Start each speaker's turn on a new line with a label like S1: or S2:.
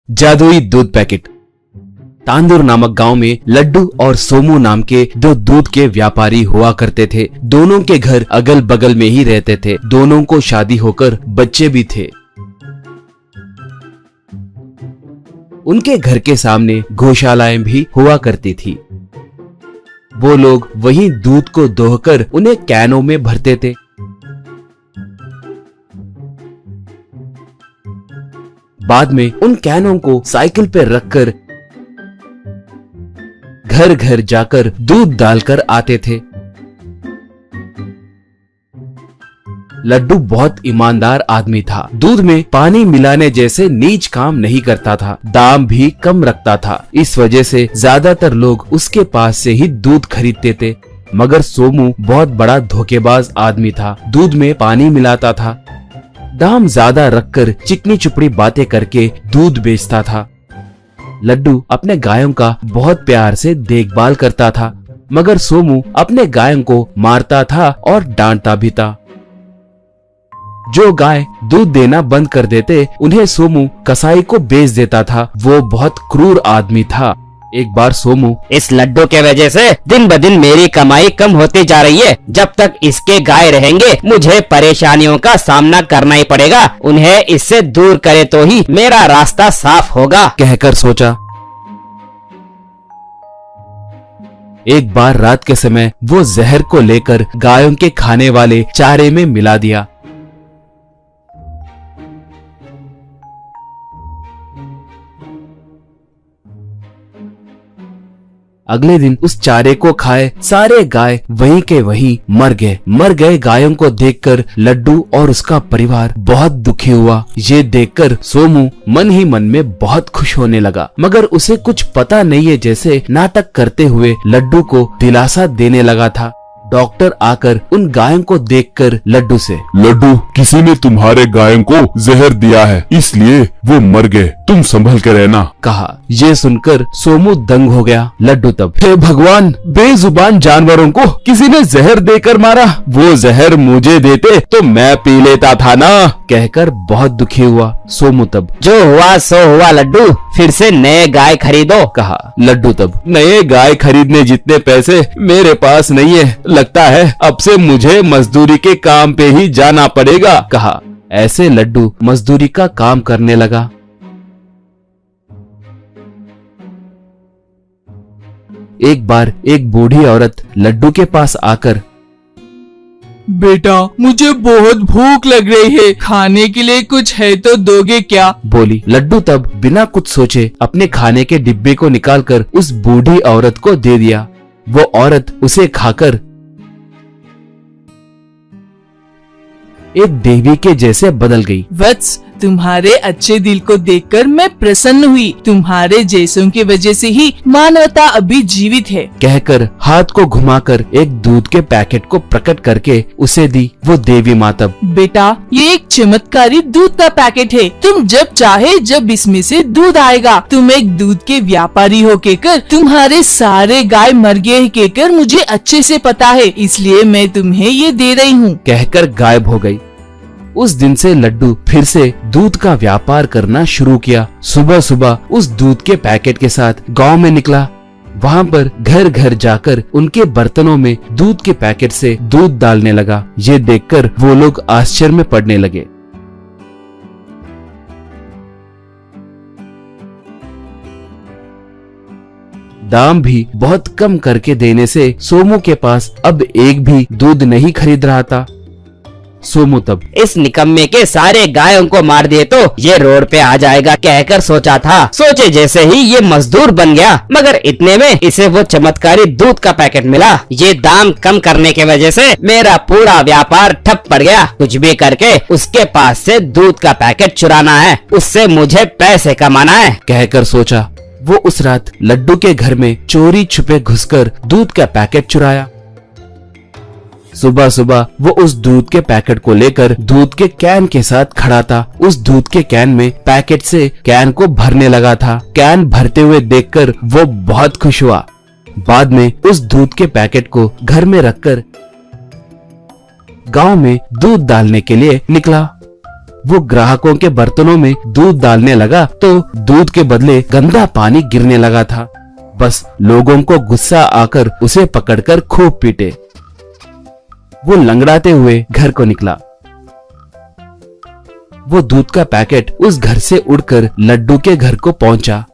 S1: जादुई दूध पैकेट। तांदूर नामक गांव में लड्डू और सोमू नाम के दो दूध के व्यापारी हुआ करते थे। दोनों के घर अगल बगल में ही रहते थे। दोनों को शादी होकर बच्चे भी थे। उनके घर के सामने गौशालाएं भी हुआ करती थी। वो लोग वहीं दूध को दोहकर उन्हें कैनों में भरते थे। बाद में उन कैनों को साइकिल पर रखकर घर घर जाकर दूध डालकर आते थे। लड्डू बहुत ईमानदार आदमी था। दूध में पानी मिलाने जैसे नीच काम नहीं करता था। दाम भी कम रखता था। इस वजह से ज्यादातर लोग उसके पास से ही दूध खरीदते थे। मगर सोमू बहुत बड़ा धोखेबाज आदमी था। दूध में पानी मिलाता था। दाम ज्यादा रखकर चिकनी चुपड़ी बातें करके दूध बेचता था। लड्डू अपने गायों का बहुत प्यार से देखभाल करता था। मगर सोमू अपने गायों को मारता था और डांटता भी था। जो गाय दूध देना बंद कर देते उन्हें सोमू कसाई को बेच देता था। वो बहुत क्रूर आदमी था। एक बार सोमू,
S2: इस लड्डू के वजह से दिन ब दिन मेरी कमाई कम होती जा रही है। जब तक इसके गाय रहेंगे मुझे परेशानियों का सामना करना ही पड़ेगा। उन्हें इससे दूर करे तो ही मेरा रास्ता साफ होगा,
S1: कहकर सोचा। एक बार रात के समय वो जहर को लेकर गायों के खाने वाले चारे में मिला दिया। अगले दिन उस चारे को खाए सारे गाय वहीं के वहीं मर गए। मर गए गायों को देखकर लड्डू और उसका परिवार बहुत दुखी हुआ। ये देखकर सोमू मन ही मन में बहुत खुश होने लगा। मगर उसे कुछ पता नहीं है जैसे नाटक करते हुए लड्डू को दिलासा देने लगा था। डॉक्टर आकर उन गायों को देखकर लड्डू से,
S3: लड्डू, किसी ने तुम्हारे गायों को जहर दिया है, इसलिए वो मर गए, तुम संभल के रहना,
S1: कहा। ये सुनकर सोमू दंग हो गया। लड्डू तब, हे भगवान, बेजुबान जानवरों को किसी ने जहर देकर मारा। वो जहर मुझे देते तो मैं पी लेता था ना, कहकर बहुत दुखी हुआ। सोमू तब,
S2: जो हुआ सो हुआ लड्डू, फिर से नए गाय खरीदो,
S1: कहा। लड्डू तब, नए गाय खरीदने जितने पैसे मेरे पास नहीं है। लगता है अब से मुझे मजदूरी के काम पे ही जाना पड़ेगा, कहा। ऐसे लड्डू मजदूरी का काम करने लगा। एक बार एक बूढ़ी औरत लड्डू के पास आकर,
S4: बेटा, मुझे बहुत भूख लग रही है, खाने के लिए कुछ है तो दोगे क्या,
S1: बोली। लड्डू तब बिना कुछ सोचे अपने खाने के डिब्बे को निकालकर उस बूढ़ी औरत को दे दिया। वो औरत उसे खाकर एक देवी के जैसे बदल गई।
S4: वत्स, तुम्हारे अच्छे दिल को देखकर मैं प्रसन्न हुई। तुम्हारे जैसों की वजह से ही मानवता अभी जीवित है,
S1: कहकर हाथ को घुमाकर एक दूध के पैकेट को प्रकट करके उसे दी वो देवी माता।
S4: बेटा, ये एक चमत्कारी दूध का पैकेट है। तुम जब चाहे जब इसमें से दूध आएगा। तुम एक दूध के व्यापारी हो कहकर तुम्हारे सारे गाय मर गए कहकर मुझे अच्छे से पता है, इसलिए मैं तुम्हें ये दे रही हूँ, कहकर
S1: गायब हो गई। उस दिन से लड्डू फिर से दूध का व्यापार करना शुरू किया। सुबह सुबह उस दूध के पैकेट के साथ गांव में निकला। वहां पर घर घर जाकर उनके बर्तनों में दूध के पैकेट से दूध डालने लगा। ये देखकर वो लोग आश्चर्य में पड़ने लगे। दाम भी बहुत कम करके देने से सोमू के पास अब एक भी दूध नहीं खरीद रहा था। सोमू तब,
S2: इस निकम्मे के सारे गायों को मार दिए तो ये रोड पे आ जाएगा, कहकर सोचा था। सोचे जैसे ही ये मजदूर बन गया। मगर इतने में इसे वो चमत्कारी दूध का पैकेट मिला। ये दाम कम करने की वजह से मेरा पूरा व्यापार ठप पड़ गया। कुछ भी करके उसके पास से दूध का पैकेट चुराना है, उससे मुझे पैसे कमाना है,
S1: कहकर सोचा। वो उस रात लड्डू के घर में चोरी छुपे घुसकर दूध का पैकेट चुराया। सुबह सुबह वो उस दूध के पैकेट को लेकर दूध के कैन के साथ खड़ा था। उस दूध के कैन में पैकेट से कैन को भरने लगा था। कैन भरते हुए देखकर वो बहुत खुश हुआ। बाद में उस दूध के पैकेट को घर में रखकर गांव में दूध डालने के लिए निकला। वो ग्राहकों के बर्तनों में दूध डालने लगा तो दूध के बदले गंदा पानी गिरने लगा था। बस लोगों को गुस्सा आकर उसे पकड़कर खूब पीटे। वो लंगड़ाते हुए घर को निकला। वो दूध का पैकेट उस घर से उड़कर लड्डू के घर को पहुंचा।